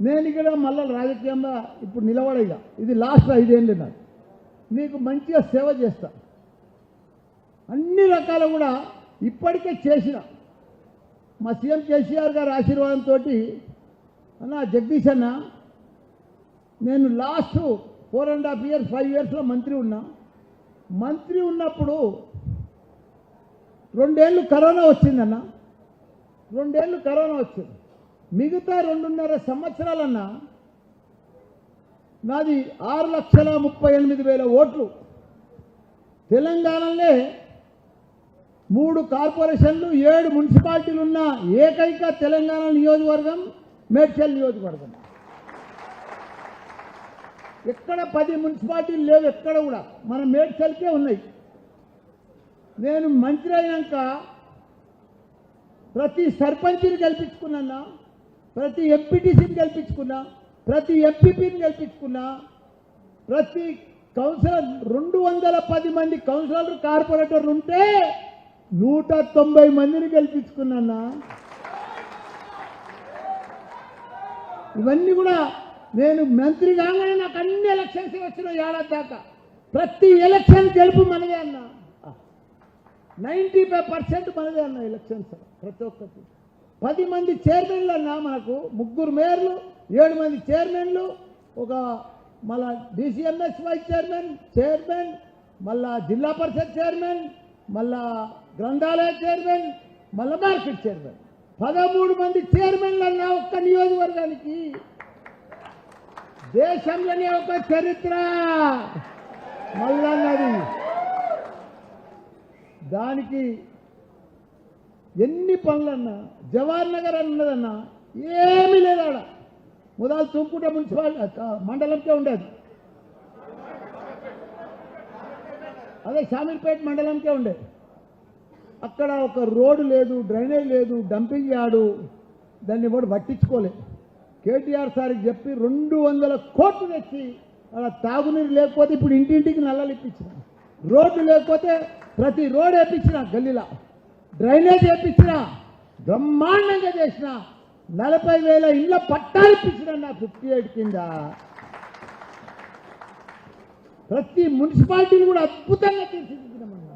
నేను ఇక్కడ మళ్ళీ రాజకీయంగా ఇప్పుడు నిలబడేగా, ఇది లాస్ట్ 5 ఏళ్ళు నాకు. మీకు మంచిగా సేవ చేస్తా, అన్ని రకాల కూడా ఇప్పటికే చేసిన. మా సీఎం కేసీఆర్ గారి ఆశీర్వాదంతో అన్న జగదీష్ అన్న, నేను లాస్ట్ 4.5 years 5 yearsలో మంత్రి ఉన్నా. మంత్రి ఉన్నప్పుడు 2 ఏళ్ళు కరోనా వచ్చిందన్న, 2 ఏళ్ళు కరోనా వచ్చింది. మిగతా 2.5 సంవత్సరాలన్నా నాది 6,38,000 ఓట్లు. తెలంగాణలో 3 కార్పొరేషన్లు 7 మున్సిపాలిటీలు ఉన్న ఏకైక తెలంగాణ నియోజకవర్గం మేడ్చల్ నియోజకవర్గం. ఎక్కడ 10 మున్సిపాలిటీలు లేవు, ఎక్కడ కూడా మన మేడ్చల్కే ఉన్నాయి. నేను మంత్రి అయినాక ప్రతి సర్పంచ్ని గెలిపించుకున్నా, ప్రతి ఎంపీటీసీని గెలిపించుకున్నా, ప్రతి ఎంపీపీని గెలిపించుకున్నా, ప్రతి కౌన్సిలర్ 210 మంది కౌన్సిలర్లు కార్పొరేటర్లు ఉంటే 190 మందిని గెలిపించుకున్నా. ఇవన్నీ కూడా నేను మంత్రి కాగానే నాకు అన్ని ఎలక్షన్స్ వచ్చిన ఏడాది దాకా ప్రతి ఎలక్షన్ గెలుపు మనదే అన్న. 95% మనదే అన్న ఎలక్షన్స్. ప్రతి ఒక్కటి 10 మంది చైర్మన్లు అన్నా, మనకు 3 మేయర్లు, 7 మంది చైర్మన్లు, ఒక మళ్ళా డిసిఎంఎస్ వైస్ చైర్మన్, మళ్ళా జిల్లా పరిషత్ చైర్మన్, మళ్ళా గ్రంథాలయ చైర్మన్, మళ్ళా మార్కెట్ చైర్మన్. 13 మంది చైర్మన్లు అన్నా ఒక్క నియోజకవర్గానికి. దేశంలోనే ఒక చరిత్ర మళ్ళన్నది. దానికి ఎన్ని పనులన్నా, జవహర్ నగర్ అని ఉన్నదన్నా, ఏమీ లేదు ఆడ. మొదలు తుంకుట మున్సిపాలిటీ మండలంకే ఉండేది, అదే షామీర్పేట మండలంకే ఉండేది. అక్కడ ఒక రోడ్డు లేదు, డ్రైనేజ్ లేదు, డంపింగ్ యార్డు, దాన్ని ఎవడు పట్టించుకోలేదు. కేటీఆర్ సార్కి చెప్పి 200 కోట్లు తెచ్చి అలా తాగునీరు లేకపోతే ఇప్పుడు ఇంటింటికి నల్లలు ఇప్పించిన, రోడ్డు లేకపోతే ప్రతి రోడ్ వేయించిన, గల్లీలా డ్రైనేజ్ వేయించిన, బ్రహ్మాండంగా చేసిన, 40,000 ఇళ్ళ పట్టాలు ఇప్పించిన నా 58 కింద. ప్రతి మున్సిపాలిటీని కూడా అద్భుతంగా తీర్చిదిద్దినామని.